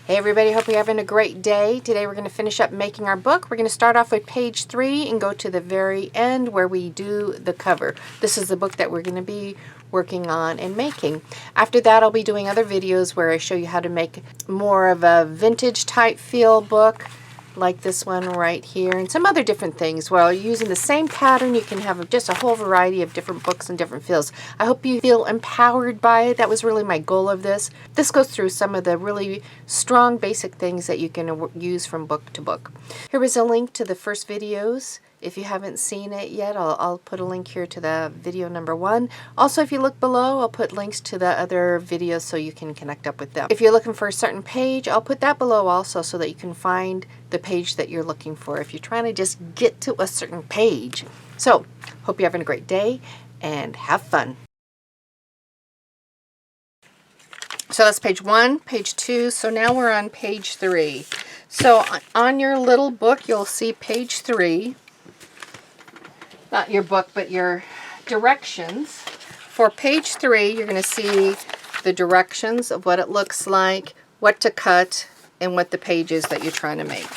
Hey everybody, hope you're having a great day. Today we're going to finish up making our book. We're going to start off with page 3 and go to the very end where we do the cover. This is the book that we're going to be working on and making. After that I'll be doing other videos where I show you how to make more of a vintage type feel book like this one right here, and some other different things. While using the same pattern, you can have just a whole variety of different books and different feels. I hope you feel empowered by it. That was really my goal of this. This goes through some of the really strong basic things that you can use from book to book. Here is a link to the first videos. If you haven't seen it yet, I'll put a link here to the video number 1. Also, if you look below, I'll put links to the other videos so you can connect up with them. If you're looking for a certain page, I'll put that below also so that you can find the page that you're looking for if you're trying to just get to a certain page. So, hope you're having a great day and have fun. So that's page 1, page 2. So now we're on page 3. So on your little book, you'll see page 3. Not your book, but your directions. For page 3, you're going to see the directions of what it looks like, what to cut, and what the page is that you're trying to make.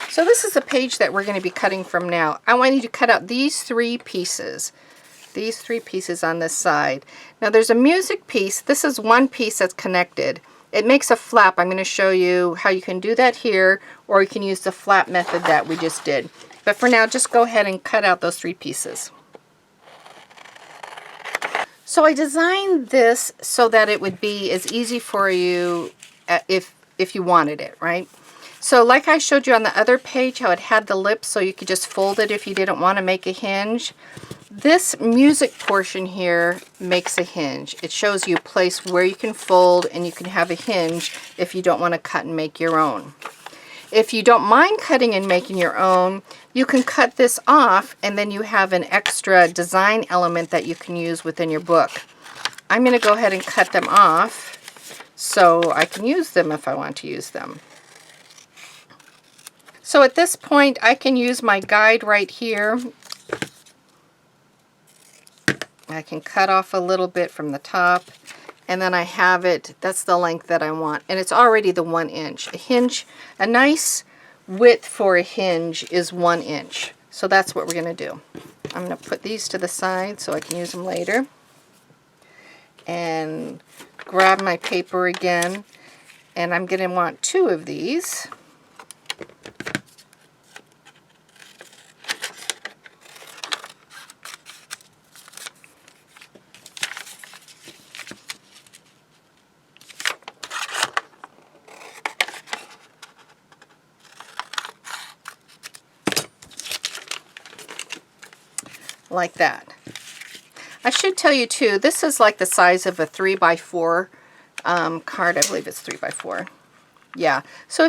So this is the page that we're going to be cutting from now. I want you to cut out these 3 pieces. These 3 pieces on this side. Now there's a music piece. This is one piece that's connected. It makes a flap. I'm going to show you how you can do that here, or you can use the flap method that we just did. But for now, just go ahead and cut out those 3 pieces. So I designed this so that it would be as easy for you if you wanted it, right? So like I showed you on the other page, how it had the lips so you could just fold it if you didn't want to make a hinge. This music portion here makes a hinge. It shows you a place where you can fold and you can have a hinge if you don't want to cut and make your own. If you don't mind cutting and making your own, you can cut this off and then you have an extra design element that you can use within your book. I'm going to go ahead and cut them off so I can use them if I want to use them. So at this point I can use my guide right here. I can cut off a little bit from the top, and then I have it, that's the length that I want, and it's already the 1 inch. A hinge, a nice width for a hinge is 1 inch. So that's what we're going to do. I'm going to put these to the side so I can use them later. And grab my paper again, and I'm going to want 2 of these. Like that. I should tell you too, this is like the size of a 3x4 card. I believe it's 3x4. Yeah. So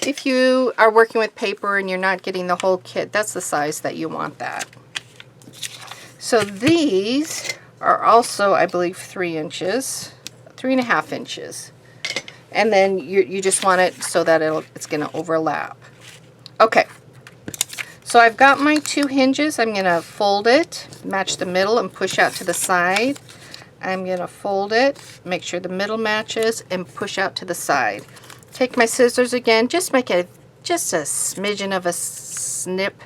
if you are working with paper and you're not getting the whole kit, that's the size that you want that. So these are also, I believe, 3 inches, 3.5 inches. And then you just want it so that it's going to overlap. Okay. So I've got my 2 hinges. I'm going to fold it, match the middle, and push out to the side. I'm going to fold it, make sure the middle matches, and push out to the side. Take my scissors again, just make it just a smidgen of a snip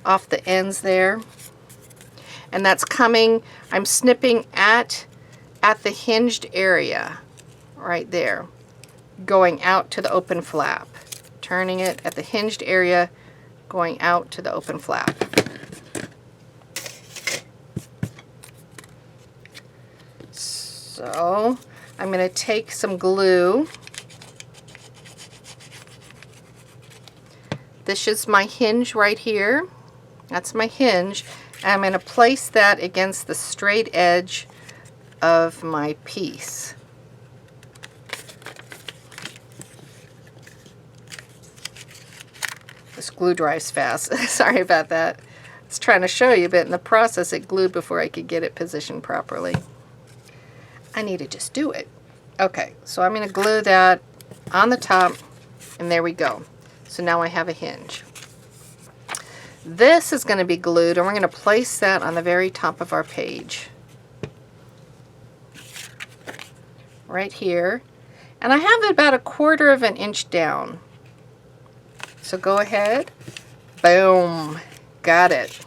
off the ends there. And that's coming, I'm snipping at the hinged area right there, going out to the open flap. Turning it at the hinged area, going out to the open flap. So I'm going to take some glue. This is my hinge right here. That's my hinge. And I'm going to place that against the straight edge of my piece. This glue dries fast. Sorry about that. I was trying to show you, but in the process it glued before I could get it positioned properly. I need to just do it. Okay, so I'm going to glue that on the top, and there we go. So now I have a hinge. This is going to be glued, and we're going to place that on the very top of our page. Right here. And I have it about 1/4 of an inch down. So go ahead, boom, got it.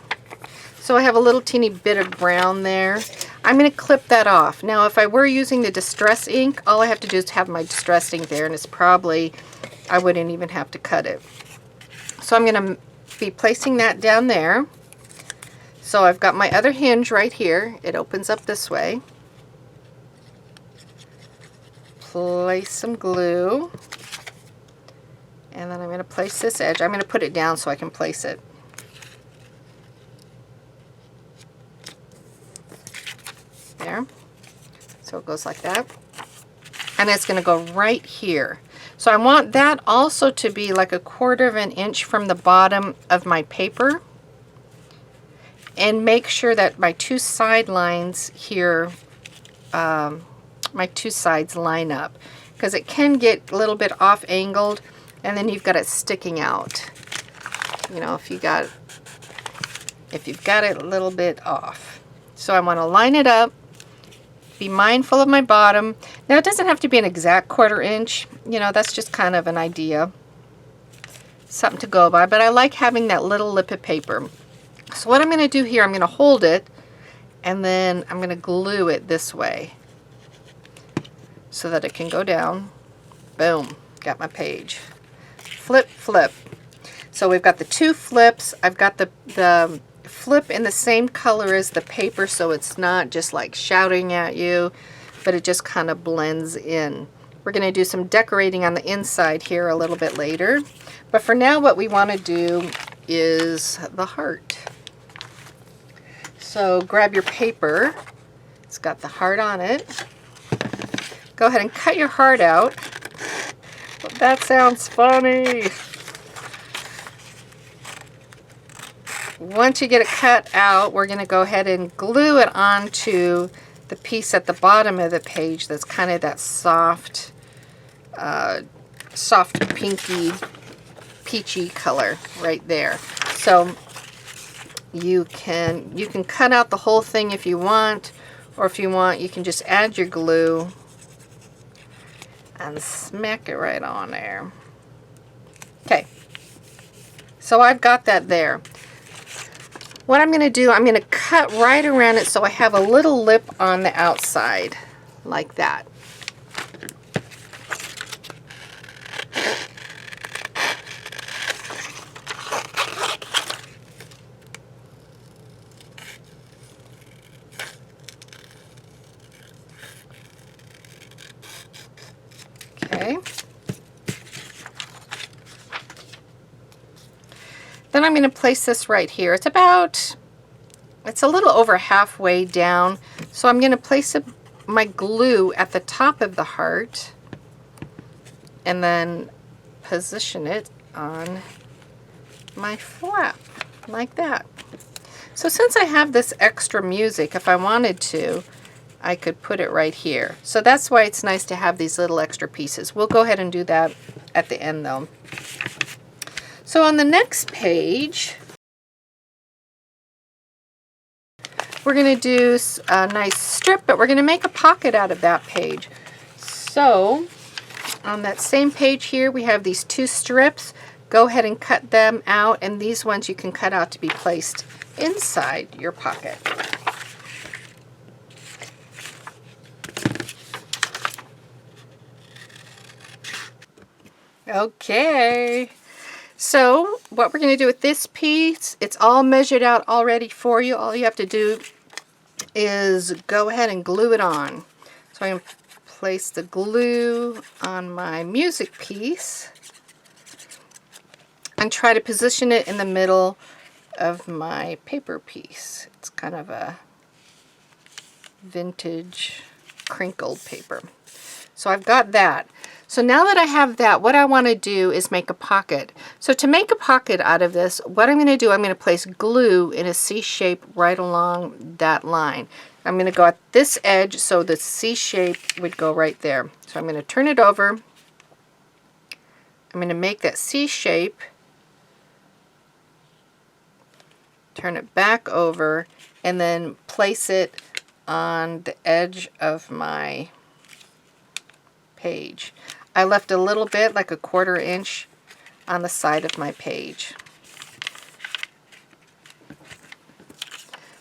So I have a little teeny bit of brown there. I'm going to clip that off. Now if I were using the Distress ink, all I have to do is have my Distress ink there, and it's probably, I wouldn't even have to cut it. So I'm going to be placing that down there. So I've got my other hinge right here. It opens up this way. Place some glue. And then I'm going to place this edge. I'm going to put it down so I can place it. There. So it goes like that. And it's going to go right here. So I want that also to be like 1/4 of an inch from the bottom of my paper. And make sure that my two side lines here, my two sides line up. Because it can get a little bit off angled, and then you've got it sticking out. You know, if you've got it a little bit off. So I want to line it up. Be mindful of my bottom. Now it doesn't have to be an exact 1/4 inch. You know, that's just kind of an idea. Something to go by. But I like having that little lip of paper. So what I'm going to do here, I'm going to hold it, and then I'm going to glue it this way so that it can go down. Boom, got my page. Flip, flip. So we've got the two flips. I've got the flip in the same color as the paper, so it's not just like shouting at you, but it just kind of blends in. We're going to do some decorating on the inside here a little bit later. But for now, what we want to do is the heart. So grab your paper. It's got the heart on it. Go ahead and cut your heart out. That sounds funny. Once you get it cut out, we're going to go ahead and glue it onto the piece at the bottom of the page that's kind of that soft, soft pinky, peachy color right there. So you can cut out the whole thing if you want, or if you want, you can just add your glue and smack it right on there. Okay, so I've got that there. What I'm going to do, I'm going to cut right around it so I have a little lip on the outside, like that. Okay. Then I'm going to place this right here. It's a little over halfway down. So I'm going to place my glue at the top of the heart and then position it on my flap like that. So since I have this extra music, if I wanted to, I could put it right here. So that's why it's nice to have these little extra pieces. We'll go ahead and do that at the end though. So on the next page, we're going to do a nice strip, but we're going to make a pocket out of that page. So on that same page here, we have these two strips. Go ahead and cut them out, and these ones you can cut out to be placed inside your pocket. Okay. So what we're going to do with this piece, it's all measured out already for you. All you have to do is go ahead and glue it on. So I'm going to place the glue on my music piece and try to position it in the middle of my paper piece. It's kind of a vintage crinkled paper. So I've got that. So now that I have that, what I want to do is make a pocket. So to make a pocket out of this, what I'm going to do, I'm going to place glue in a C shape right along that line. I'm going to go at this edge so the C shape would go right there. So I'm going to turn it over. I'm going to make that C shape, turn it back over, and then place it on the edge of my page. I left a little bit, like a 1/4 inch on the side of my page.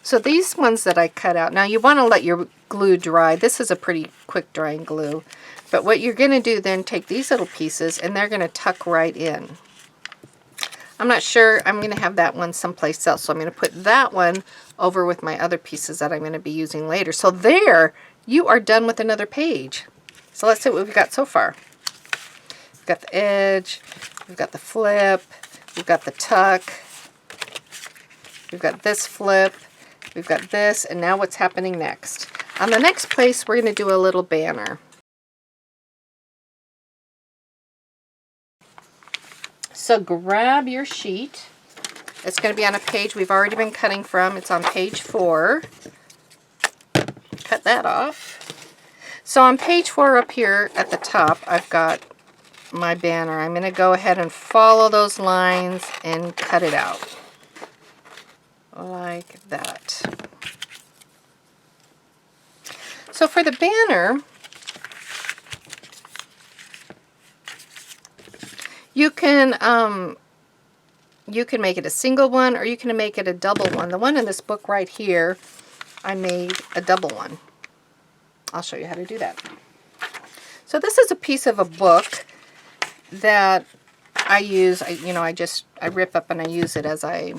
So these ones that I cut out, now you want to let your glue dry. This is a pretty quick drying glue. But what you're going to do then, take these little pieces and they're going to tuck right in. I'm not sure, I'm going to have that one someplace else. So I'm going to put that one over with my other pieces that I'm going to be using later. So there, you are done with another page. So let's see what we've got so far. We've got the edge, we've got the flip, we've got the tuck, we've got this flip, we've got this, and now what's happening next? On the next place, we're going to do a little banner. So grab your sheet. It's going to be on a page we've already been cutting from. It's on page 4. Cut that off. So on page 4 up here at the top, I've got my banner. I'm going to go ahead and follow those lines and cut it out. Like that. So for the banner, you can make it a single one or you can make it a double one. The one in this book right here, I made a double one. I'll show you how to do that. So this is a piece of a book that I use. I rip up and I use it as I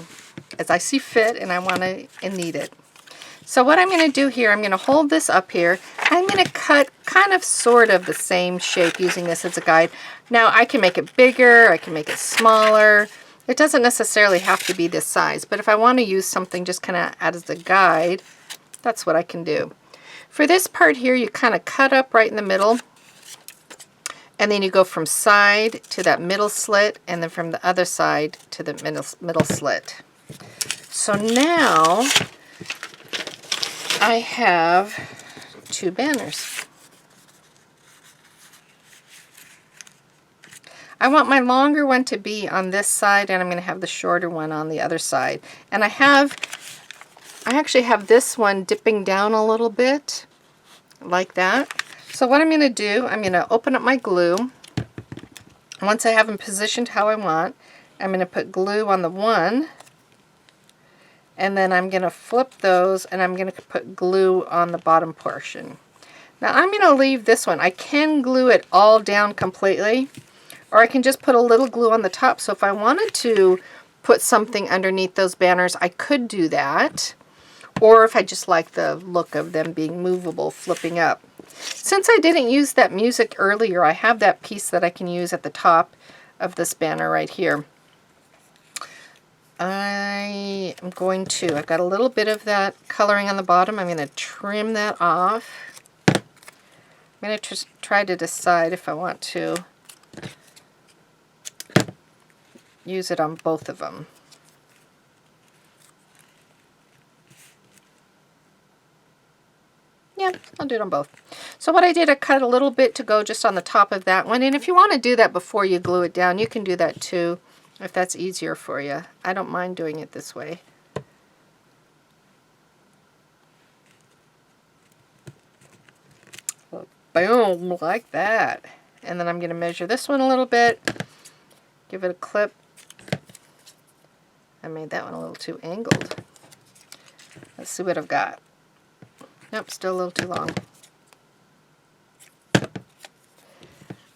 see fit, and I want to need it. So what I'm going to do here, I'm going to hold this up here. I'm going to cut kind of sort of the same shape using this as a guide. Now I can make it bigger, I can make it smaller. It doesn't necessarily have to be this size, but if I want to use something just kind of as a guide, that's what I can do. For this part here, you kind of cut up right in the middle, and then you go from side to that middle slit, and then from the other side to the middle slit. So now I have 2 banners. I want my longer one to be on this side, and I'm going to have the shorter one on the other side. And I actually have this one dipping down a little bit, like that. So what I'm going to do, I'm going to open up my glue. Once I have them positioned how I want, I'm going to put glue on the one, and then I'm going to flip those, and I'm going to put glue on the bottom portion. Now I'm going to leave this one. I can glue it all down completely, or I can just put a little glue on the top. So if I wanted to put something underneath those banners, I could do that. Or if I just like the look of them being movable, flipping up. Since I didn't use that music earlier, I have that piece that I can use at the top of this banner right here. I've got a little bit of that coloring on the bottom. I'm going to trim that off. I'm going to try to decide if I want to use it on both of them. Yeah, I'll do it on both. So what I did, I cut a little bit to go just on the top of that one. And if you want to do that before you glue it down, you can do that too, if that's easier for you. I don't mind doing it this way. Boom, like that. And then I'm going to measure this one a little bit, give it a clip. I made that one a little too angled. Let's see what I've got. Nope, still a little too long.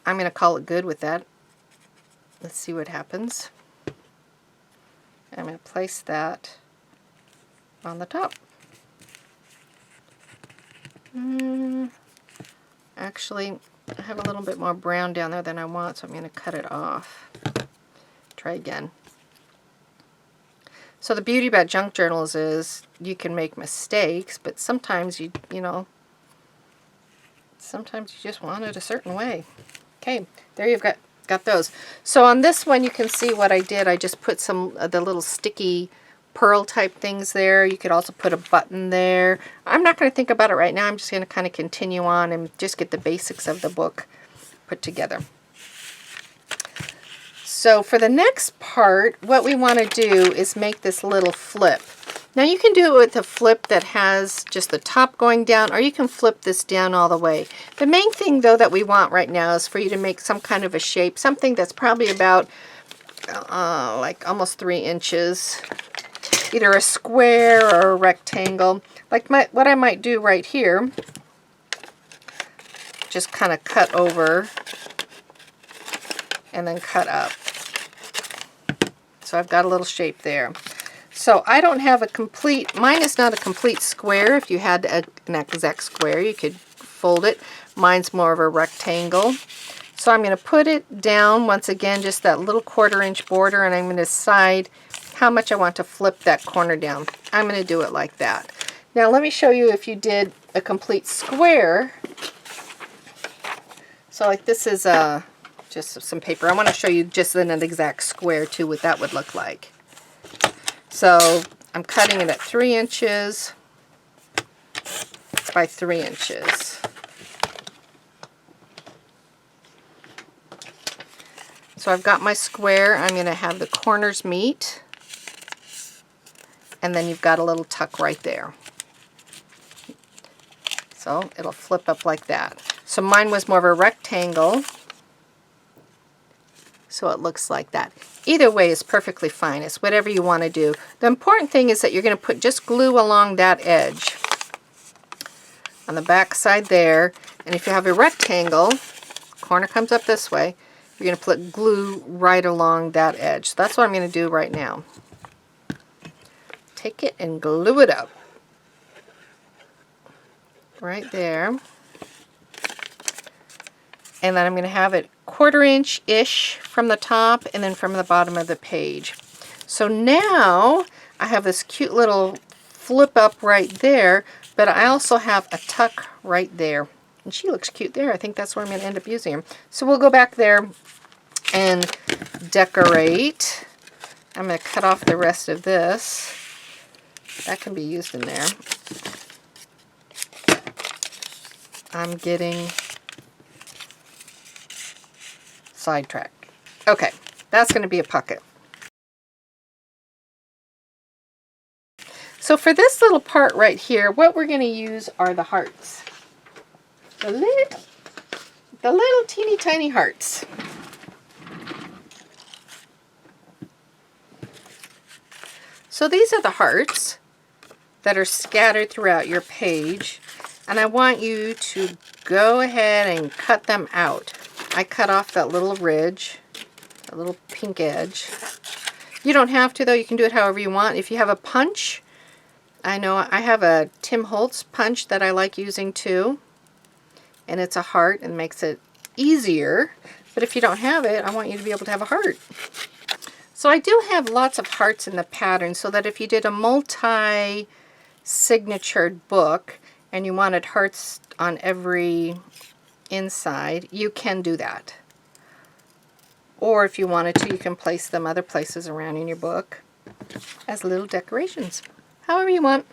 I'm going to call it good with that. Let's see what happens. I'm going to place that on the top. Actually, I have a little bit more brown down there than I want, so I'm going to cut it off. Try again. So the beauty about junk journals is you can make mistakes, but sometimes sometimes you just want it a certain way. Okay, there you've got those. So on this one, you can see what I did. I just put some of the little sticky pearl type things there. You could also put a button there. I'm not going to think about it right now. I'm just going to kind of continue on and just get the basics of the book put together. So for the next part, what we want to do is make this little flip. Now you can do it with a flip that has just the top going down, or you can flip this down all the way. The main thing though that we want right now is for you to make some kind of a shape, something that's probably about like almost 3 inches. Either a square or a rectangle. Like what I might do right here, just kind of cut over and then cut up. So I've got a little shape there. So I don't have a complete, mine is not a complete square. If you had an exact square, you could fold it. Mine's more of a rectangle. So I'm going to put it down once again, just that little 1/4 inch border, and I'm going to decide how much I want to flip that corner down. I'm going to do it like that. Now let me show you if you did a complete square. So like this is just some paper. I want to show you just in an exact square too what that would look like. So I'm cutting it at 3 inches by 3 inches. So I've got my square. I'm going to have the corners meet. And then you've got a little tuck right there. So it'll flip up like that. So mine was more of a rectangle. So it looks like that. Either way is perfectly fine. It's whatever you want to do. The important thing is that you're going to put just glue along that edge. On the back side there. And if you have a rectangle, corner comes up this way, you're going to put glue right along that edge. So that's what I'm going to do right now. Take it and glue it up. Right there. And then I'm going to have it 1/4 inch-ish from the top and then from the bottom of the page. So now I have this cute little flip up right there, but I also have a tuck right there. And she looks cute there. I think that's where I'm going to end up using her. So we'll go back there and decorate. I'm going to cut off the rest of this. That can be used in there. I'm getting sidetracked. Okay, that's going to be a pocket. So for this little part right here, what we're going to use are the hearts. The little teeny tiny hearts. So these are the hearts that are scattered throughout your page, and I want you to go ahead and cut them out. I cut off that little ridge, that little pink edge. You don't have to though, you can do it however you want. If you have a punch, I know I have a Tim Holtz punch that I like using too, and it's a heart and makes it easier, but if you don't have it, I want you to be able to have a heart. So I do have lots of hearts in the pattern, so that if you did a multi-signatured book and you wanted hearts on every inside, you can do that. Or if you wanted to, you can place them other places around in your book as little decorations. However you want.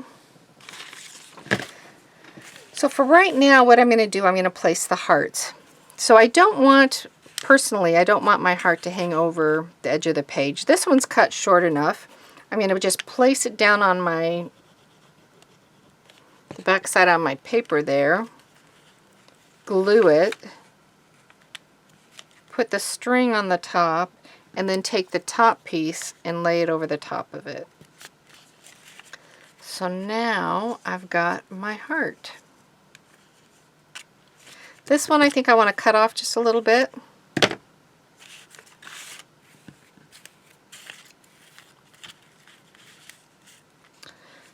So for right now, what I'm going to do, I'm going to place the hearts. So I don't want, personally, I don't want my heart to hang over the edge of the page. This one's cut short enough. I'm going to just place it down on the back side on my paper there. Glue it. Put the string on the top, and then take the top piece and lay it over the top of it. So now I've got my heart. This one I think I want to cut off just a little bit.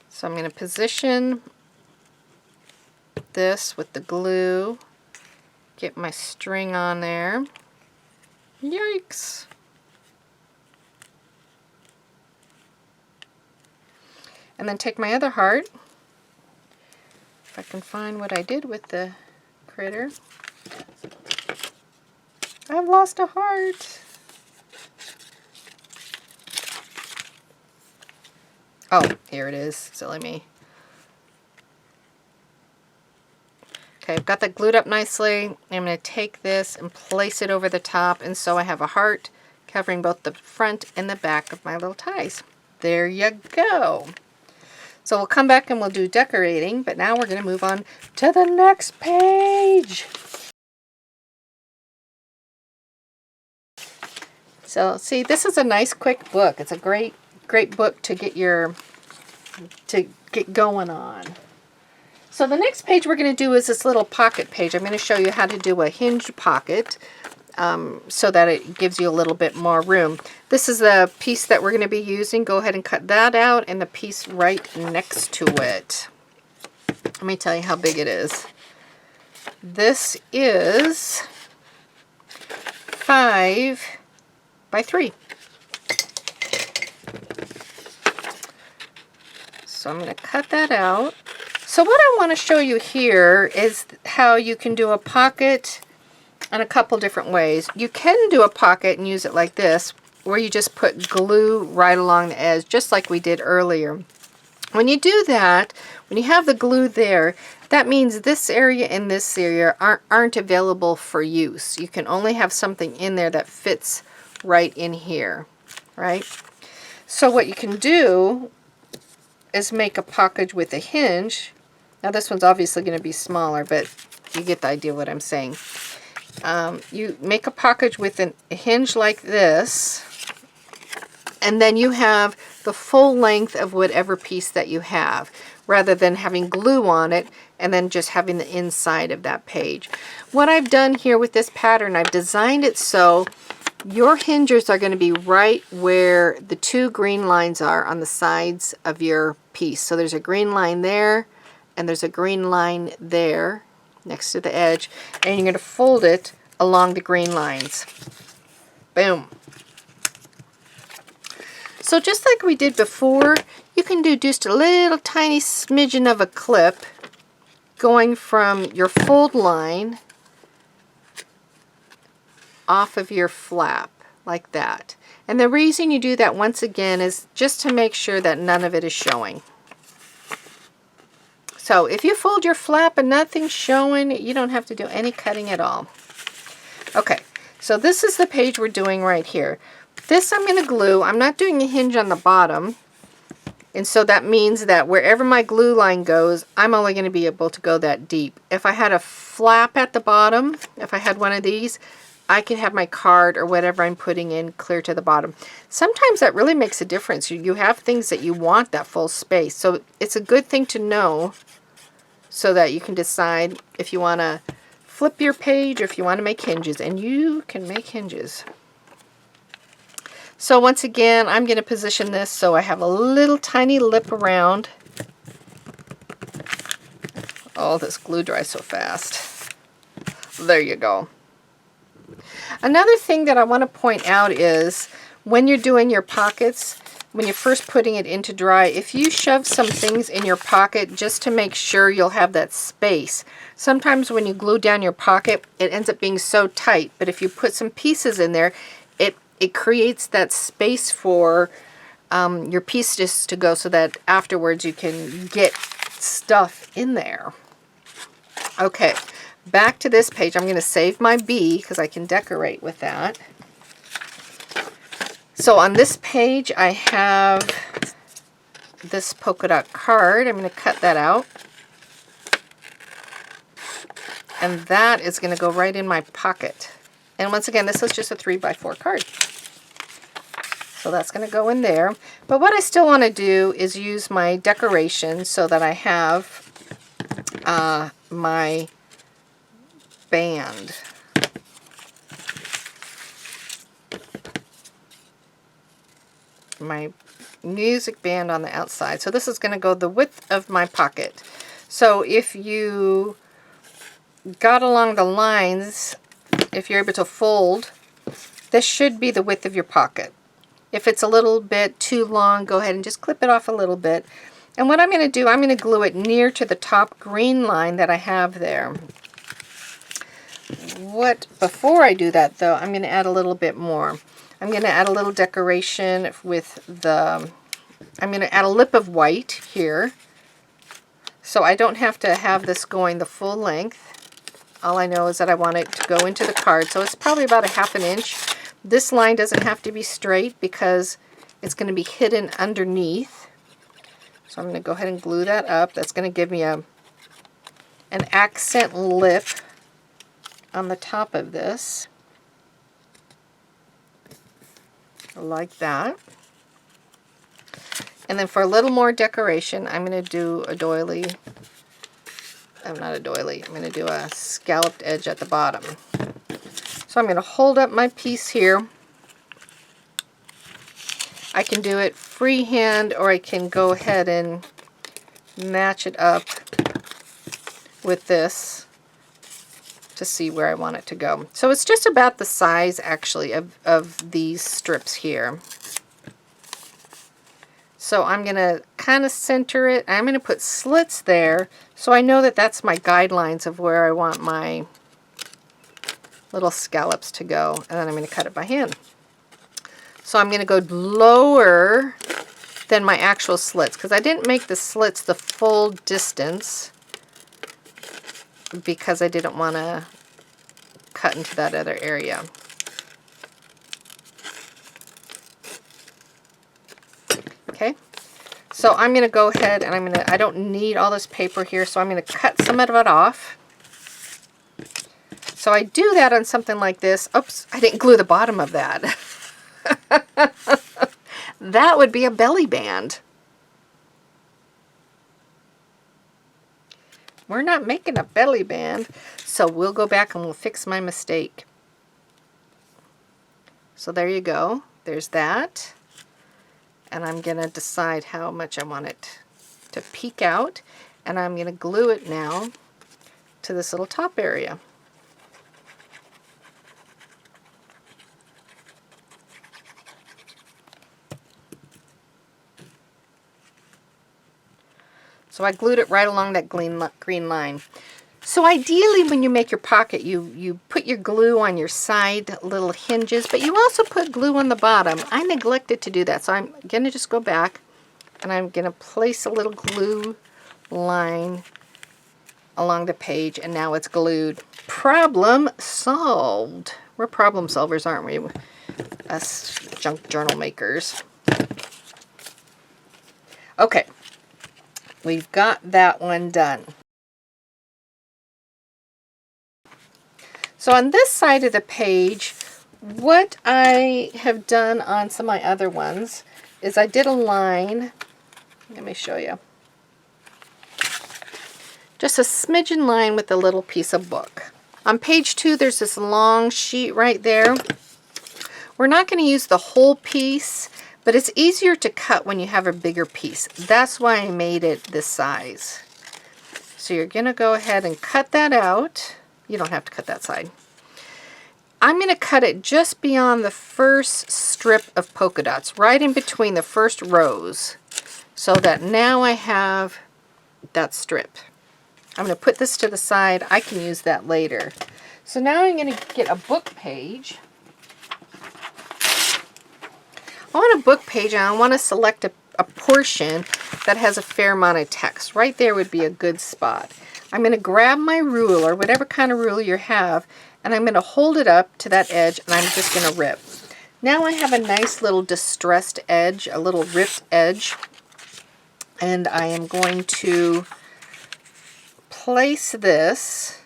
So I'm going to position this with the glue, get my string on there. Yikes! And then take my other heart, if I can find what I did with the critter. I've lost a heart. Oh, here it is. Silly me. Okay, I've got that glued up nicely. I'm going to take this and place it over the top, and so I have a heart covering both the front and the back of my little ties. There you go. So we'll come back and we'll do decorating, but now we're going to move on to the next page. So see, this is a nice quick book. It's a great book to get going on. So the next page we're going to do is this little pocket page. I'm going to show you how to do a hinged pocket so that it gives you a little bit more room. This is the piece that we're going to be using. Go ahead and cut that out, and the piece right next to it. Let me tell you how big it is. This is 5 by 3. So I'm going to cut that out. So what I want to show you here is how you can do a pocket in a couple different ways. You can do a pocket and use it like this, where you just put glue right along the edge, just like we did earlier. When you do that, when you have the glue there, that means this area and this area aren't available for use. You can only have something in there that fits right in here, right? So what you can do is make a pocket with a hinge. Now this one's obviously going to be smaller, but you get the idea of what I'm saying. You make a pocket with a hinge like this, and then you have the full length of whatever piece that you have, rather than having glue on it and then just having the inside of that page. What I've done here with this pattern, I've designed it so your hinges are going to be right where the 2 green lines are on the sides of your piece. So there's a green line there, and there's a green line there next to the edge, and you're going to fold it along the green lines. Boom. So just like we did before, you can do just a little tiny smidgen of a clip going from your fold line off of your flap like that. And the reason you do that, once again, is just to make sure that none of it is showing. So if you fold your flap and nothing's showing, you don't have to do any cutting at all. Okay, so this is the page we're doing right here. This I'm going to glue. I'm not doing a hinge on the bottom, and so that means that wherever my glue line goes, I'm only going to be able to go that deep. If I had a flap at the bottom, if I had one of these, I could have my card or whatever I'm putting in clear to the bottom. Sometimes that really makes a difference. You have things that you want that full space. So it's a good thing to know so that you can decide if you want to flip your page or if you want to make hinges. And you can make hinges. So once again, I'm going to position this so I have a little tiny lip around. Oh, this glue dries so fast. There you go. Another thing that I want to point out is when you're doing your pockets, when you're first putting it into dry, if you shove some things in your pocket just to make sure you'll have that space. Sometimes when you glue down your pocket, it ends up being so tight, but if you put some pieces in there, it creates that space for your pieces to go so that afterwards you can get stuff in there. Okay. Back to this page. I'm going to save my B because I can decorate with that. So on this page I have this polka dot card. I'm going to cut that out. And that is going to go right in my pocket. And once again, this is just a 3 by 4 card. So that's going to go in there. But what I still want to do is use my decoration so that I have my band. My music band on the outside. So this is going to go the width of my pocket. So if you got along the lines, if you're able to fold, this should be the width of your pocket. If it's a little bit too long, go ahead and just clip it off a little bit. And what I'm going to do, I'm going to glue it near to the top green line that I have there. Before I do that though, I'm going to add a little bit more. I'm going to add a little decoration with I'm going to add a lip of white here. So I don't have to have this going the full length. All I know is that I want it to go into the card. So it's probably about a 1/2 inch. This line doesn't have to be straight because it's going to be hidden underneath. So I'm going to go ahead and glue that up. That's going to give me an accent lip on the top of this. Like that. And then for a little more decoration, I'm going to do a doily. Not a doily. I'm going to do a scalloped edge at the bottom. So I'm going to hold up my piece here. I can do it freehand, or I can go ahead and match it up with this to see where I want it to go. So it's just about the size, actually, of these strips here. So I'm going to kind of center it. I'm going to put slits there so I know that that's my guidelines of where I want my little scallops to go. And then I'm going to cut it by hand. So I'm going to go lower than my actual slits, because I didn't make the slits the full distance because I didn't want to cut into that other area. Okay, so I'm going to go ahead and I don't need all this paper here, so I'm going to cut some of it off. So I do that on something like this. Oops, I didn't glue the bottom of that. That would be a belly band. We're not making a belly band, so we'll go back and we'll fix my mistake. So there you go. There's that. And I'm going to decide how much I want it to peek out. And I'm going to glue it now to this little top area. So I glued it right along that green line. So ideally when you make your pocket, you put your glue on your side little hinges, but you also put glue on the bottom. I neglected to do that, so I'm going to just go back and I'm going to place a little glue line along the page, and now it's glued. Problem solved. We're problem solvers, aren't we? Us junk journal makers. Okay. We've got that one done. So on this side of the page, what I have done on some of my other ones is I did a line. Let me show you. Just a smidgen line with a little piece of book. On page 2, there's this long sheet right there. We're not going to use the whole piece, but it's easier to cut when you have a bigger piece. That's why I made it this size. So you're going to go ahead and cut that out. You don't have to cut that side. I'm going to cut it just beyond the first strip of polka dots, right in between the first rows, so that now I have that strip. I'm going to put this to the side. I can use that later. So now I'm going to get a book page. I want a book page, and I want to select a portion that has a fair amount of text. Right there would be a good spot. I'm going to grab my ruler, whatever kind of ruler you have, and I'm going to hold it up to that edge, and I'm just going to rip. Now I have a nice little distressed edge, a little ripped edge, and I am going to place this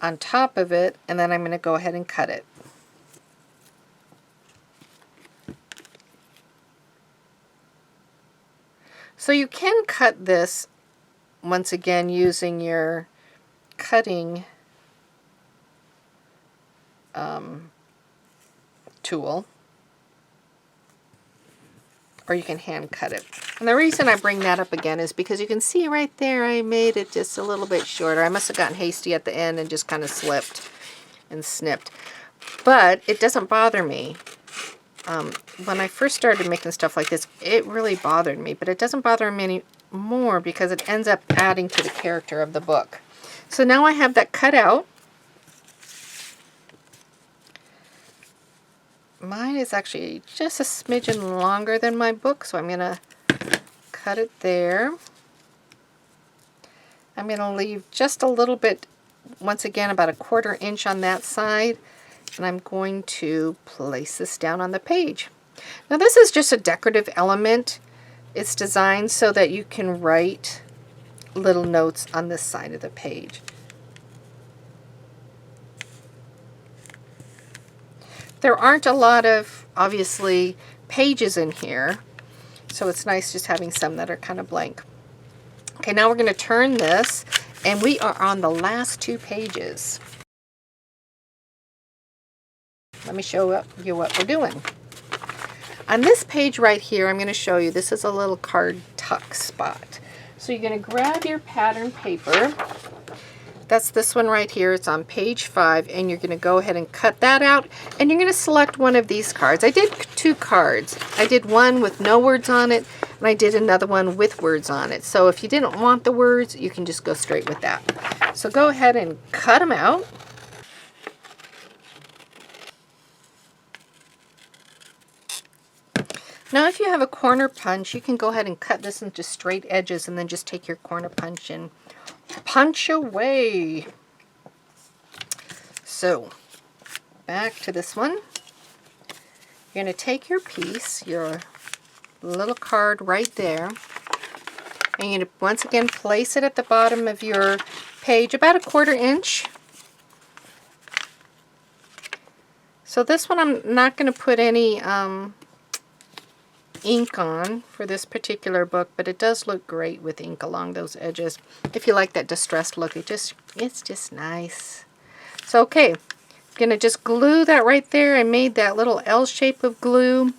on top of it, and then I'm going to go ahead and cut it. So you can cut this, once again, using your cutting tool, or you can hand cut it. And the reason I bring that up again is because you can see right there I made it just a little bit shorter. I must have gotten hasty at the end and just kind of slipped and snipped. But it doesn't bother me. When I first started making stuff like this, it really bothered me, but it doesn't bother me anymore because it ends up adding to the character of the book. So now I have that cut out. Mine is actually just a smidgen longer than my book, so I'm going to cut it there. I'm going to leave just a little bit, once again, about a 1/4 inch on that side, and I'm going to place this down on the page. Now this is just a decorative element, It's designed so that you can write little notes on this side of the page. There aren't a lot of, obviously, pages in here, so it's nice just having some that are kind of blank. Okay, now we're going to turn this, and we are on the last 2 pages. Let me show you what we're doing. On this page right here, I'm going to show you, this is a little card tuck spot. So you're going to grab your pattern paper. That's this one right here. It's on page 5, and you're going to go ahead and cut that out, and you're going to select one of these cards. I did 2 cards. I did one with no words on it, and I did another one with words on it. So if you didn't want the words, you can just go straight with that. So go ahead and cut them out. Now if you have a corner punch, you can go ahead and cut this into straight edges and then just take your corner punch and punch away. So back to this one. You're going to take your piece, your little card right there, and you're going to once again place it at the bottom of your page about 1/4 inch. So this one I'm not going to put any ink on for this particular book, but it does look great with ink along those edges. If you like that distressed look, it's just nice. So okay, I'm gonna just glue that right there. I made that little L shape of glue,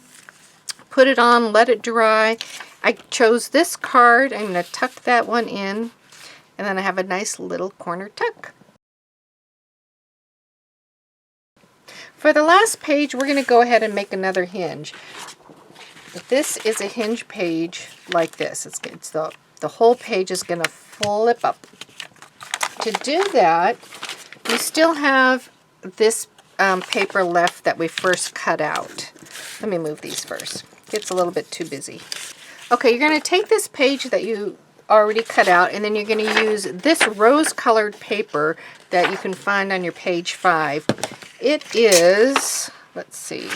put it on, let it dry. I chose this card. I'm gonna tuck that one in, and then I have a nice little corner tuck. For the last page, we're gonna go ahead and make another hinge. This is a hinge page like this. It's the whole page is going to flip up. To do that, you still have this paper left that we first cut out. Let me move these first. It's a little bit too busy. Okay, you're going to take this page that you already cut out, and then you're going to use this rose-colored paper that you can find on your page 5. It is, let's see,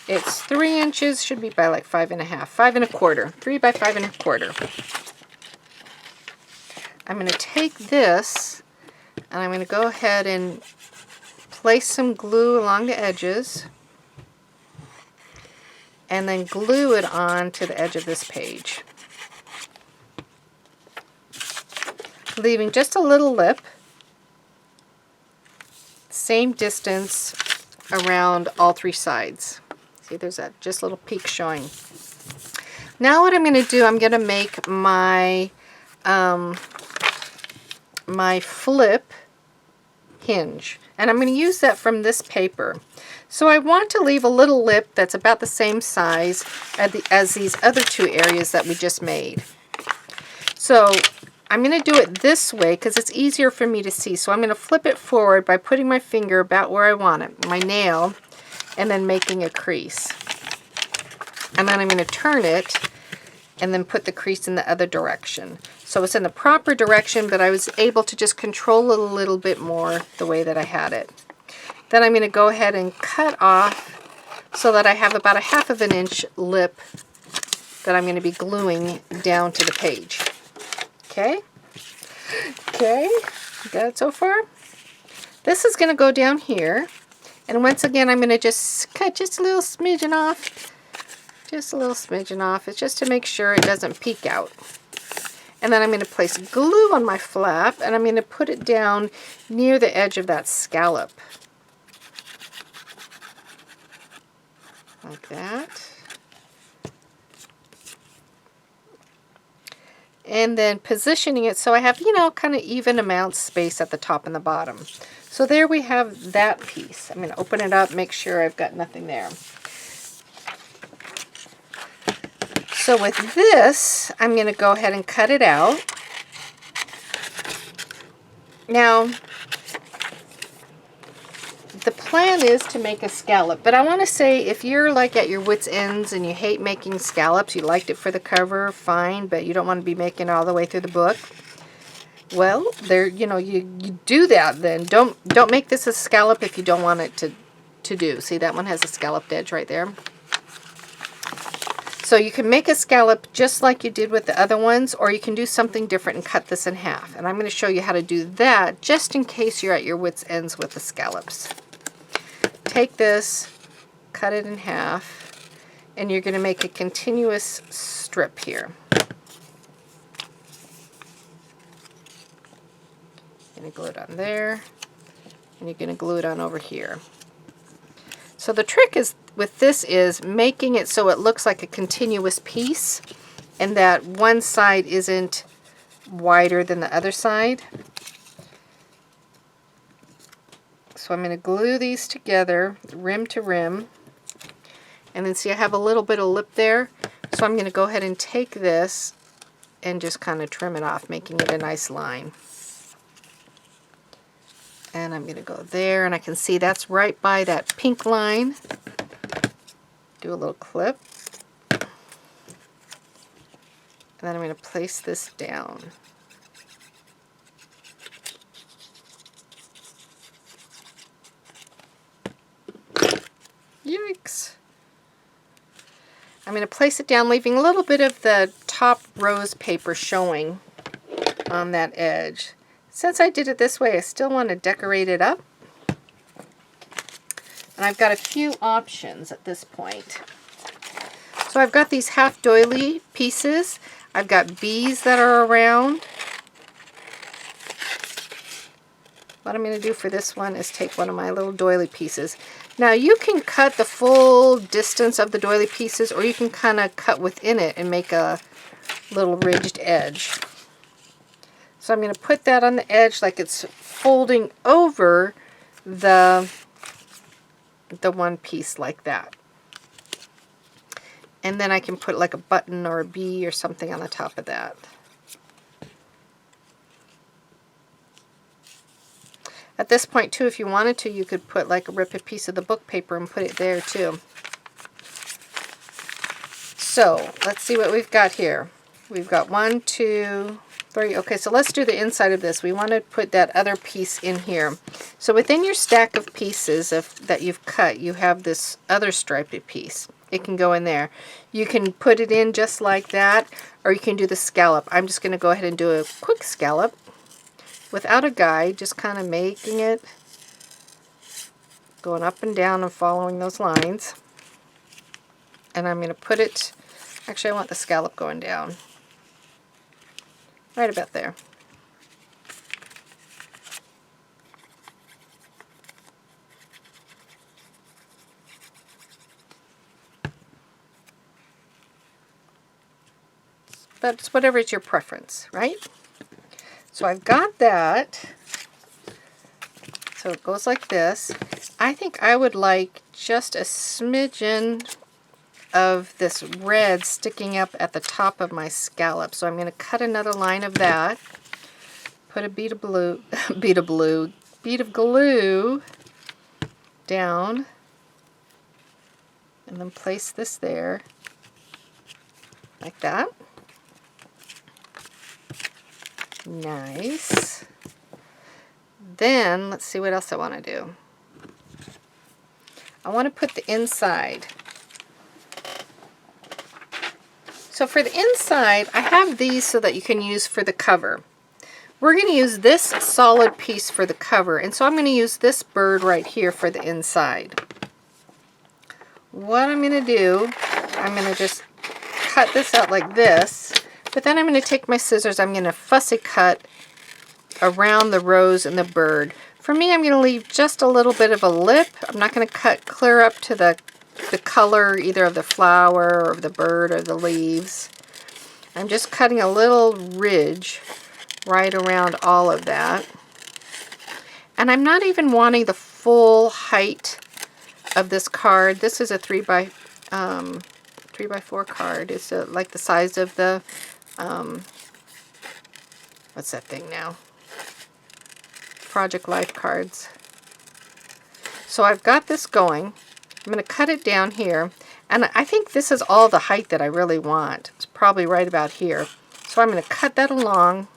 it's 3 inches, should be by like 5 1/2, 5 1/4, 3 by 5 1/4. I'm going to take this, and I'm going to go ahead and place some glue along the edges, and then glue it on to the edge of this page, leaving just a little lip, same distance around all 3 sides. See, there's that just little peak showing. Now what I'm going to do, I'm going to make my my flip hinge, and I'm going to use that from this paper. So I want to leave a little lip that's about the same size as these other 2 areas that we just made. So I'm going to do it this way because it's easier for me to see. So I'm going to flip it forward by putting my finger about where I want it, my nail, and then making a crease. And then I'm going to turn it and then put the crease in the other direction. So it's in the proper direction, but I was able to just control it a little bit more the way that I had it. Then I'm going to go ahead and cut off so that I have about a 1/2 inch lip that I'm going to be gluing down to the page. Okay? Okay, got it so far? This is going to go down here. And once again, I'm going to just cut just a little smidgen off. Just a little smidgen off. It's just to make sure it doesn't peek out. And then I'm going to place glue on my flap, and I'm going to put it down near the edge of that scallop. Like that. And then positioning it so I have, you know, kind of even amount space at the top and the bottom. So there we have that piece. I'm going to open it up, make sure I've got nothing there. So with this, I'm going to go ahead and cut it out. Now, the plan is to make a scallop, but I want to say if you're like at your wit's ends and you hate making scallops, you liked it for the cover, fine, but you don't want to be making it all the way through the book. Well, there, you know, you do that then. Don't make this a scallop if you don't want it to do. See, that one has a scalloped edge right there. So you can make a scallop just like you did with the other ones, or you can do something different and cut this in half. And I'm going to show you how to do that just in case you're at your wit's ends with the scallops. Take this, cut it in half, and you're going to make a continuous strip here. You're going to glue it on there, and you're going to glue it on over here. So the trick is with this is making it so it looks like a continuous piece, and that one side isn't wider than the other side. So I'm going to glue these together, rim to rim, and then see I have a little bit of lip there, so I'm going to go ahead and take this and just kind of trim it off, making it a nice line. And I'm going to go there, and I can see that's right by that pink line. Do a little clip. And then I'm going to place this down. Yikes. I'm going to place it down, leaving a little bit of the top rose paper showing on that edge. Since I did it this way, I still want to decorate it up. And I've got a few options at this point. So I've got these half doily pieces. I've got bees that are around. What I'm going to do for this one is take one of my little doily pieces. Now you can cut the full distance of the doily pieces, or you can kind of cut within it and make a little ridged edge. So I'm going to put that on the edge like it's folding over the one piece like that. And then I can put like a button or a bee or something on the top of that. At this point too, if you wanted to, you could put like rip a piece of the book paper and put it there too. So let's see what we've got here. We've got 1, 2, 3. Okay, so let's do the inside of this. We want to put that other piece in here. So within your stack of pieces that you've cut, you have this other striped piece. It can go in there. You can put it in just like that, or you can do the scallop. I'm just going to go ahead and do a quick scallop without a guide, just kind of making it, going up and down and following those lines. And I'm going to put it, actually I want the scallop going down. Right about there. But it's whatever is your preference, right? So I've got that. So it goes like this. I think I would like just a smidgen of this red sticking up at the top of my scallop. So I'm going to cut another line of that. Put a bead of glue down. And then place this there. Like that. Nice. Then let's see what else I want to do. I want to put the inside. So for the inside, I have these so that you can use for the cover. We're going to use this solid piece for the cover, and so I'm going to use this bird right here for the inside. What I'm going to do, I'm going to just cut this out like this. But then I'm going to take my scissors, I'm going to fussy cut around the rose and the bird. For me, I'm going to leave just a little bit of a lip. I'm not going to cut clear up to the color either of the flower or of the bird or the leaves. I'm just cutting a little ridge right around all of that. And I'm not even wanting the full height of this card. This is a 3x4 card. It's like the size of the what's that thing now? Project Life cards. So I've got this going. I'm going to cut it down here, and I think this is all the height that I really want. It's probably right about here. So I'm going to cut that along,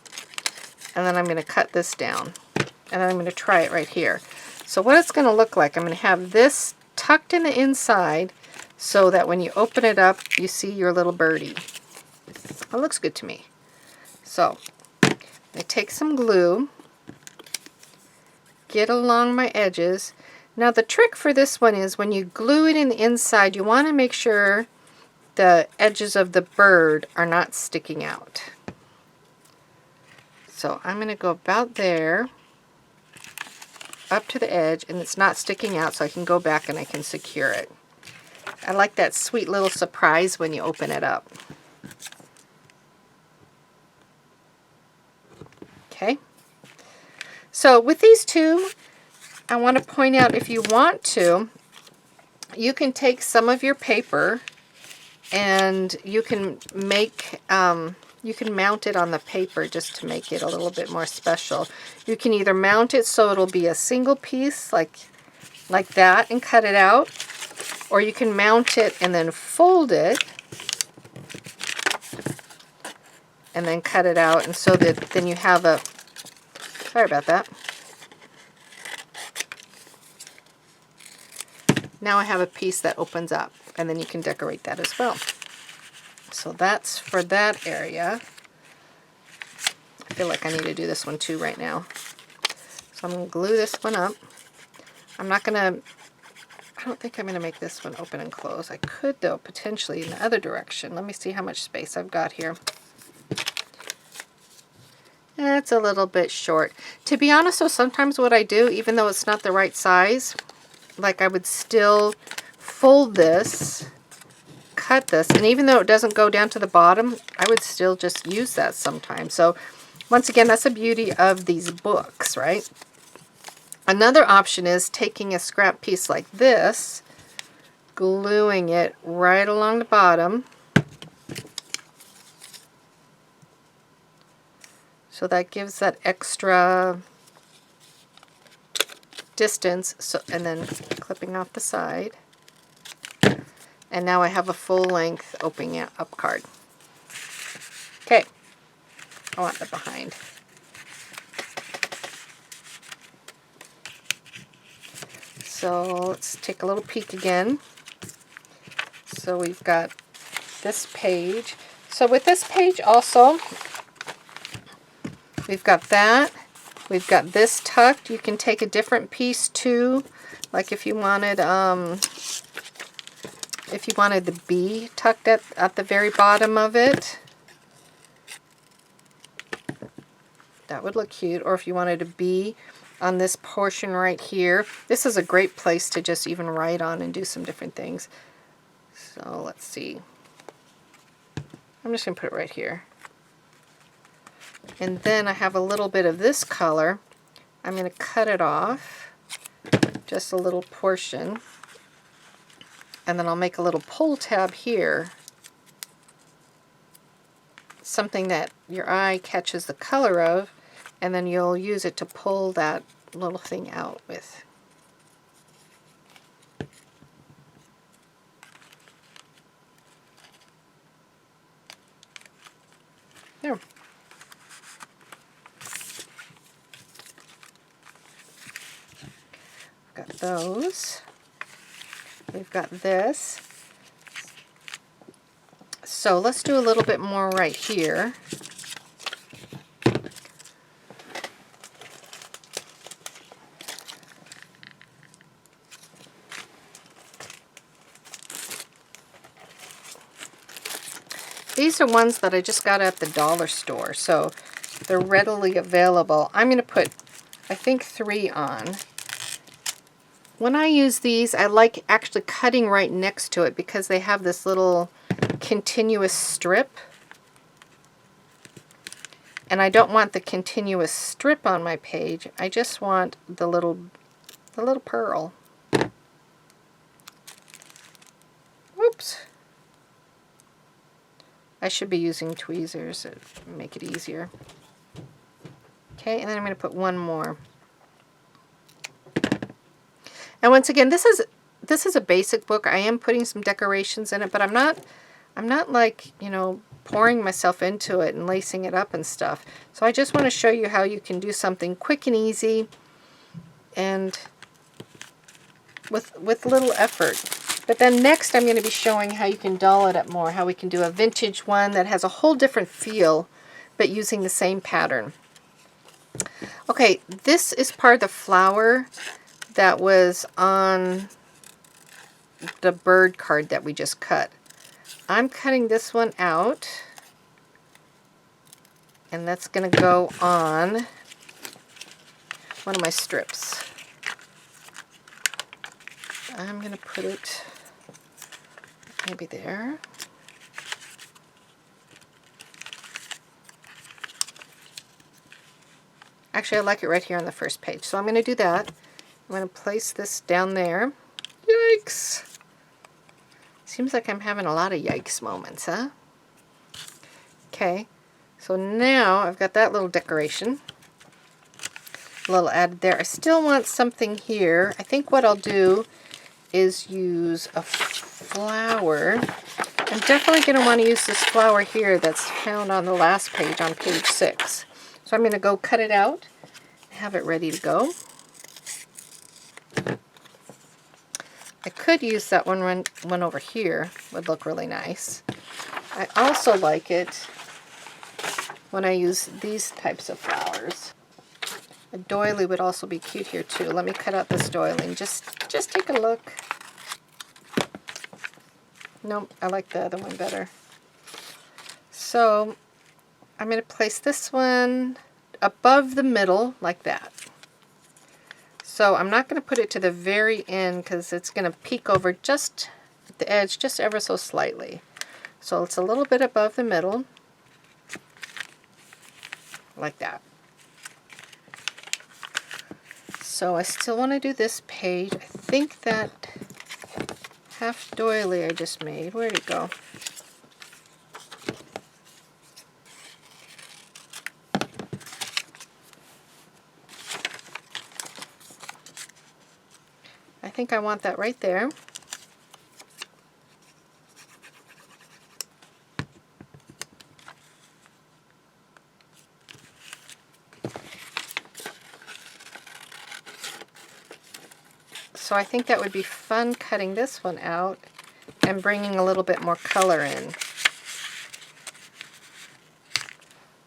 and then I'm going to cut this down, and then I'm going to try it right here. So what it's going to look like, I'm going to have this tucked in the inside so that when you open it up, you see your little birdie. It looks good to me. So I take some glue, get along my edges. Now the trick for this one is when you glue it in the inside, you want to make sure the edges of the bird are not sticking out. So I'm going to go about there, up to the edge, and it's not sticking out, so I can go back and I can secure it. I like that sweet little surprise when you open it up. Okay. So with these two, I want to point out, if you want to, you can take some of your paper and you can make, you can mount it on the paper just to make it a little bit more special. You can either mount it so it'll be a single piece like that and cut it out, or you can mount it and then fold it and then cut it out, and so that then you have a, sorry about that. Now I have a piece that opens up, and then you can decorate that as well. So that's for that area. I feel like I need to do this one too right now. So I'm going to glue this one up. I'm not going to, I don't think I'm going to make this one open and close. I could though, potentially in the other direction. Let me see how much space I've got here. It's a little bit short. To be honest though, sometimes what I do, even though it's not the right size, like I would still fold this, cut this, and even though it doesn't go down to the bottom, I would still just use that sometimes. So once again, that's the beauty of these books, right? Another option is taking a scrap piece like this, gluing it right along the bottom. So that gives that extra distance, so, and then clipping off the side. And now I have a full length opening up card. Okay, I want the behind. So let's take a little peek again. So we've got this page. So with this page also, we've got that. We've got this tucked. You can take a different piece too. Like if you wanted the B tucked at the very bottom of it. That would look cute. Or if you wanted a B on this portion right here. This is a great place to just even write on and do some different things. So let's see. I'm just going to put it right here. And then I have a little bit of this color. I'm going to cut it off, just a little portion. And then I'll make a little pull tab here. Something that your eye catches the color of, and then you'll use it to pull that little thing out with. There. Got those. We've got this. So let's do a little bit more right here. These are ones that I just got at the dollar store, so they're readily available. I'm going to put, I think, 3 on. When I use these, I like actually cutting right next to it because they have this little continuous strip. And I don't want the continuous strip on my page. I just want the little pearl. Whoops. I should be using tweezers to make it easier. Okay, and then I'm going to put one more. And once again, this is a basic book. I am putting some decorations in it, but I'm not like, you know, pouring myself into it and lacing it up and stuff. So I just want to show you how you can do something quick and easy and with little effort. But then next I'm going to be showing how you can doll it up more, how we can do a vintage one that has a whole different feel, but using the same pattern. Okay, this is part of the flower that was on the bird card that we just cut. I'm cutting this one out, and that's going to go on one of my strips. I'm going to put it maybe there. Actually, I like it right here on the first page, so I'm going to do that. I'm going to place this down there. Yikes! Seems like I'm having a lot of yikes moments, huh? Okay, so now I've got that little decoration. A little added there. I still want something here. I think what I'll do is use a flower. I'm definitely going to want to use this flower here that's found on the last page, on page 6. So I'm going to go cut it out, have it ready to go. I could use that one over here, would look really nice. I also like it when I use these types of flowers. A doily would also be cute here too. Let me cut out this doily and just take a look. Nope, I like the other one better. So I'm going to place this one above the middle like that. So I'm not going to put it to the very end because it's going to peek over just at the edge, just ever so slightly. So it's a little bit above the middle, like that. So I still want to do this page. I think that half doily I just made, where'd it go? I think I want that right there. So I think that would be fun cutting this one out and bringing a little bit more color in.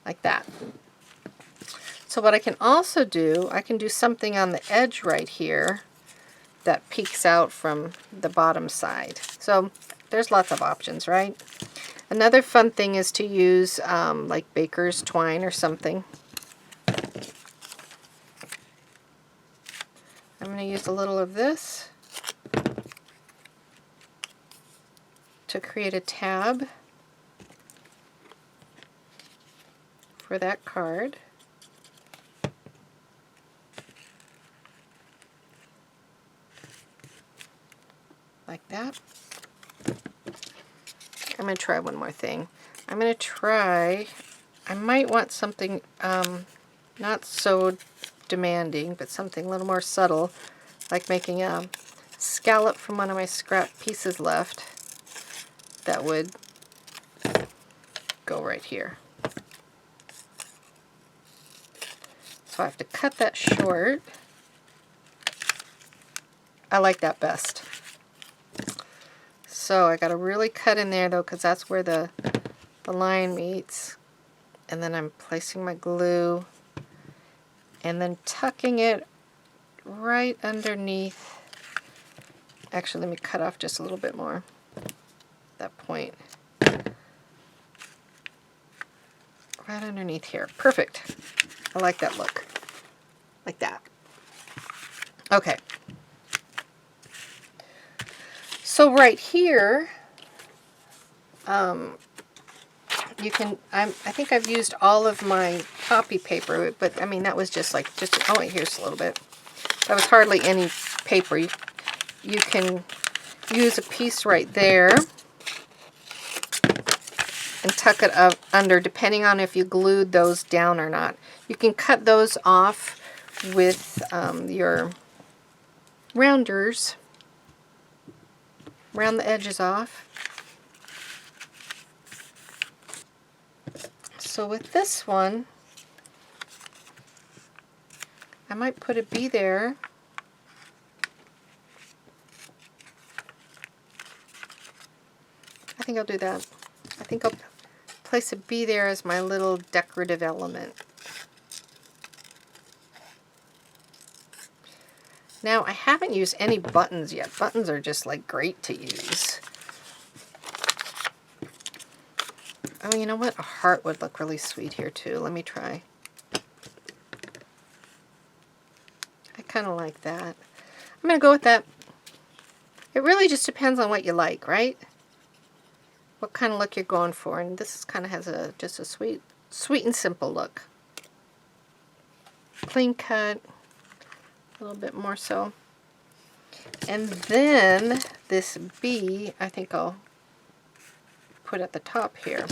Like that. So what I can also do, I can do something on the edge right here that peeks out from the bottom side. So there's lots of options, right? Another fun thing is to use like baker's twine or something. I'm going to use a little of this to create a tab for that card. Like that. I'm going to try one more thing. I'm going to try, I might want something not so demanding, but something a little more subtle, like making a scallop from one of my scrap pieces left that would go right here. So I have to cut that short. I like that best. So I got to really cut in there though, because that's where the line meets. And then I'm placing my glue and then tucking it right underneath. Actually, let me cut off just a little bit more. That point. Right underneath here. Perfect. I like that look. Like that. Okay. So right here, you can, I think I've used all of my copy paper, but I mean, that was just, oh wait, here's a little bit. That was hardly any paper. You can use a piece right there and tuck it up under, depending on if you glued those down or not. You can cut those off with your rounders. Round the edges off. So with this one, I might put a bee there. think I'll do that. I think I'll place a bee there as my little decorative element. Now, I haven't used any buttons yet. Buttons are just like great to use. Oh, you know what? A heart would look really sweet here too. Let me try. I kind of like that. I'm going to go with that. It really just depends on what you like, right? What kind of look you're going for. And this kind of has just a sweet and simple look. Clean cut. A little bit more so. And then this bee, I think I'll put at the top here.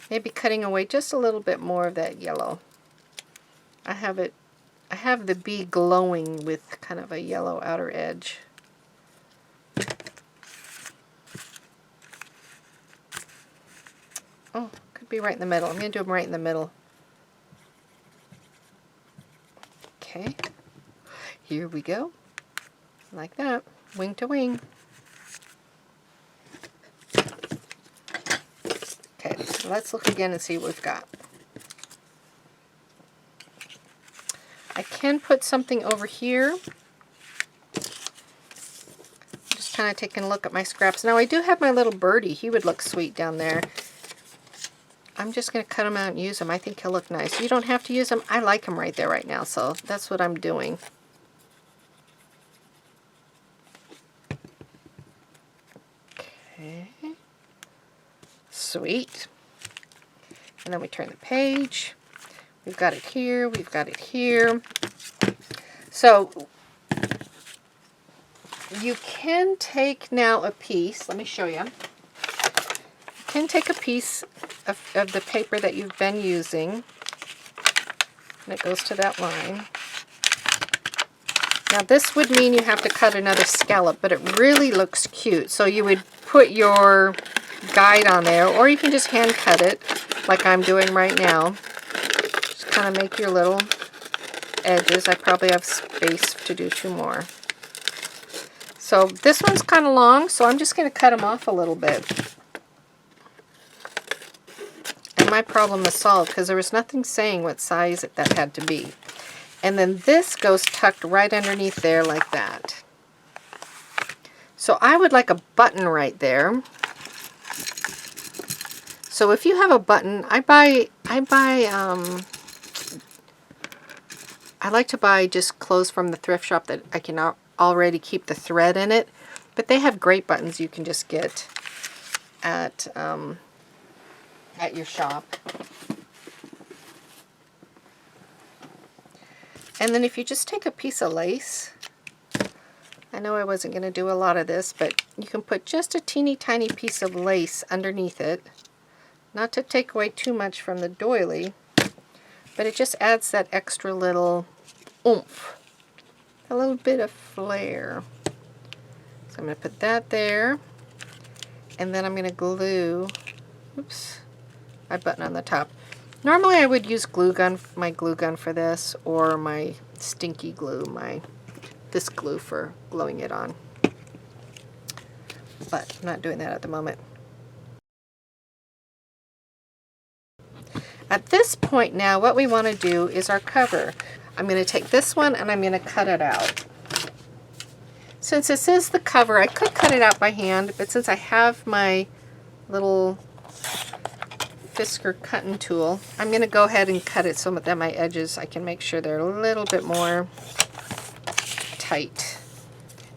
Maybe cutting away just a little bit more of that yellow. I have the bee glowing with kind of a yellow outer edge. Oh, could be right in the middle. I'm going to do them right in the middle. Okay. Here we go. Like that. Wing to wing. Okay, so let's look again and see what we've got. I can put something over here. Just kind of taking a look at my scraps. Now I do have my little birdie. He would look sweet down there. I'm just going to cut him out and use him. I think he'll look nice. You don't have to use him. I like him right there right now, so that's what I'm doing. Okay. Sweet. And then we turn the page. We've got it here. We've got it here. So you can take now a piece. Let me show you. You can take a piece of the paper that you've been using. And it goes to that line. Now this would mean you have to cut another scallop, but it really looks cute. So you would put your guide on there, or you can just hand cut it like I'm doing right now. Just kind of make your little edges. I probably have space to do 2 more. So this one's kind of long, so I'm just going to cut them off a little bit. And my problem is solved because there was nothing saying what size that had to be. And then this goes tucked right underneath there like that. So I would like a button right there. So if you have a button, I like to buy just clothes from the thrift shop that I can already keep the thread in it. But they have great buttons you can just get at your shop. And then if you just take a piece of lace, I know I wasn't going to do a lot of this, but you can put just a teeny tiny piece of lace underneath it. Not to take away too much from the doily, but it just adds that extra little oomph. A little bit of flair. So I'm going to put that there. And then I'm going to glue, oops, my button on the top. Normally I would use my glue gun for this, or my stinky glue, this glue for gluing it on. But I'm not doing that at the moment. At this point now, what we want to do is our cover. I'm going to take this one and I'm going to cut it out. Since this is the cover, I could cut it out by hand, but since I have my little Fisker cutting tool, I'm going to go ahead and cut it so that my edges, I can make sure they're a little bit more tight.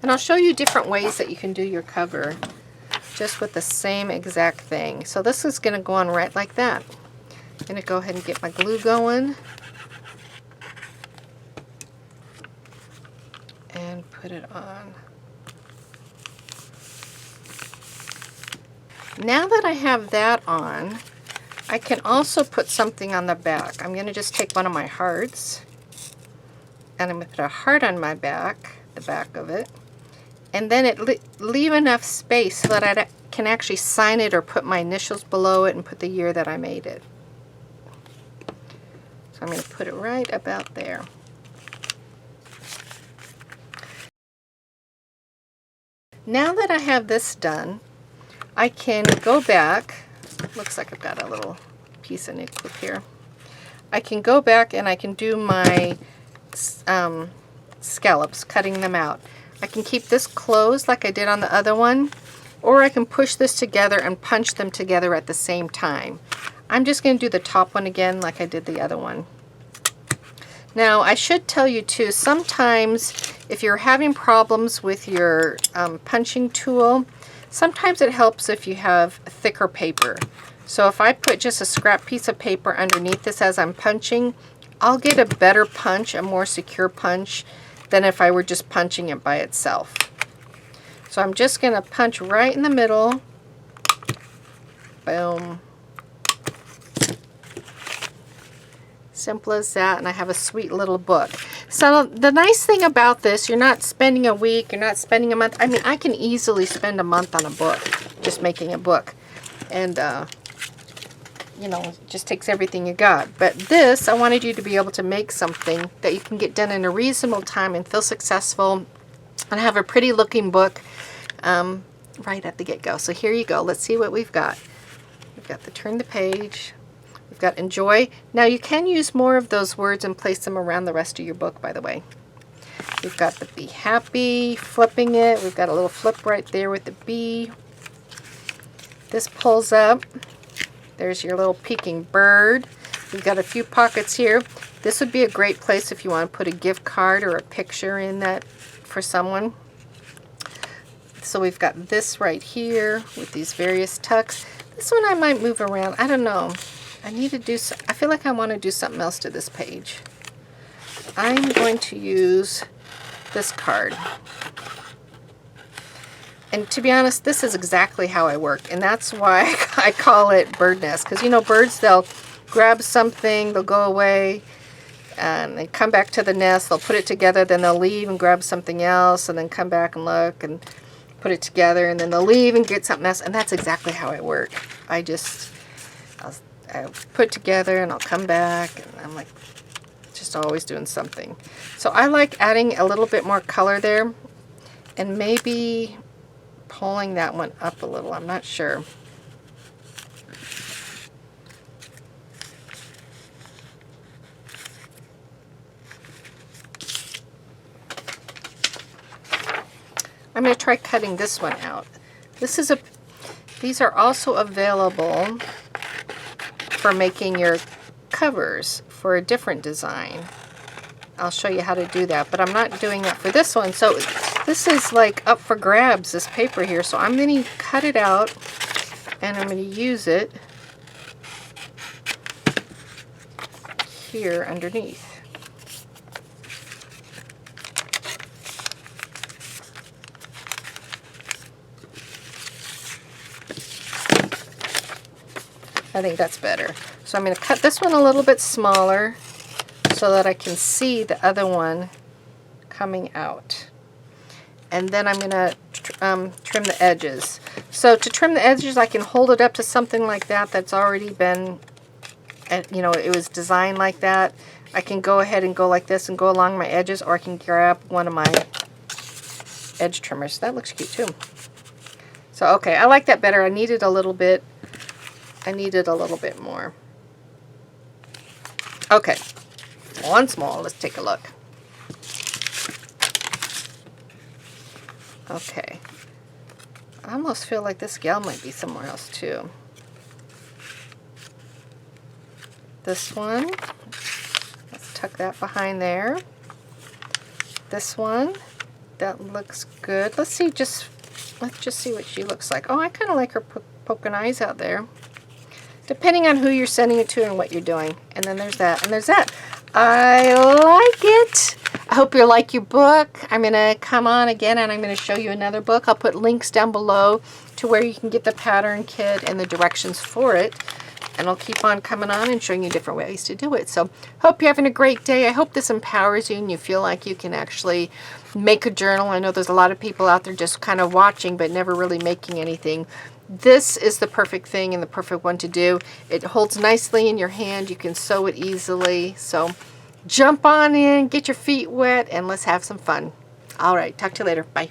And I'll show you different ways that you can do your cover just with the same exact thing. So this is going to go on right like that. I'm going to go ahead and get my glue going and put it on. Now that I have that on, I can also put something on the back. I'm going to just take one of my hearts and I'm going to put a heart on my back, the back of it, and then leave enough space so that I can actually sign it or put my initials below it and put the year that I made it. So I'm going to put it right about there. Now that I have this done, I can go back. Looks like I've got a little piece of knit clip here. I can go back and I can do my scallops, cutting them out. I can keep this closed like I did on the other one, or I can push this together and punch them together at the same time. I'm just going to do the top one again like I did the other one. Now I should tell you too, sometimes if you're having problems with your punching tool, sometimes it helps if you have thicker paper. So if I put just a scrap piece of paper underneath this as I'm punching, I'll get a better punch, a more secure punch, than if I were just punching it by itself. So I'm just going to punch right in the middle. Boom. Simple as that, and I have a sweet little book. So the nice thing about this, you're not spending a week, you're not spending a month. I mean, I can easily spend a month on a book, just making a book. And, you know, it just takes everything you got. But this, I wanted you to be able to make something that you can get done in a reasonable time and feel successful and have a pretty looking book right at the get-go. So here you go. Let's see what we've got. We've got the turn the page. We've got enjoy. Now you can use more of those words and place them around the rest of your book, by the way. We've got the be happy, flipping it. We've got a little flip right there with the bee. This pulls up. There's your little peeking bird. We've got a few pockets here. This would be a great place if you want to put a gift card or a picture in that for someone. So we've got this right here with these various tucks. This one I might move around. I don't know. I need to do, I feel like I want to do something else to this page. I'm going to use this card. And to be honest, this is exactly how I work. And that's why I call it bird nest. Because, you know, birds, they'll grab something, they'll go away, and they come back to the nest, they'll put it together, then they'll leave and grab something else, and then come back and look and put it together, and then they'll leave and get something else. And that's exactly how I work. I put it together and I'll come back, and I'm like just always doing something. So I like adding a little bit more color there, and maybe pulling that one up a little. I'm not sure. I'm going to try cutting this one out. These are also available for making your covers for a different design. I'll show you how to do that, but I'm not doing that for this one. So this is like up for grabs, this paper here. So I'm going to cut it out and I'm going to use it here underneath. I think that's better. So I'm going to cut this one a little bit smaller so that I can see the other one coming out. And then I'm going to trim the edges. So to trim the edges, I can hold it up to something like that that's already been, you know, it was designed like that. I can go ahead and go like this and go along my edges, or I can grab one of my edge trimmers. That looks cute too. So okay, I like that better. I needed a little bit more. Okay, once more, let's take a look. Okay, I almost feel like this gal might be somewhere else too. This one, let's tuck that behind there. This one, that looks good. Let's just see what she looks like. Oh, I kind of like her poking eyes out there. Depending on who you're sending it to and what you're doing. And then there's that, and there's that. I like it. I hope you like your book. I'm going to come on again and I'm going to show you another book. I'll put links down below to where you can get the pattern kit and the directions for it. And I'll keep on coming on and showing you different ways to do it. So hope you're having a great day. I hope this empowers you and you feel like you can actually make a journal. I know there's a lot of people out there just kind of watching but never really making anything. This is the perfect thing and the perfect one to do. It holds nicely in your hand. You can sew it easily. So jump on in, get your feet wet, and let's have some fun. All right, talk to you later. Bye.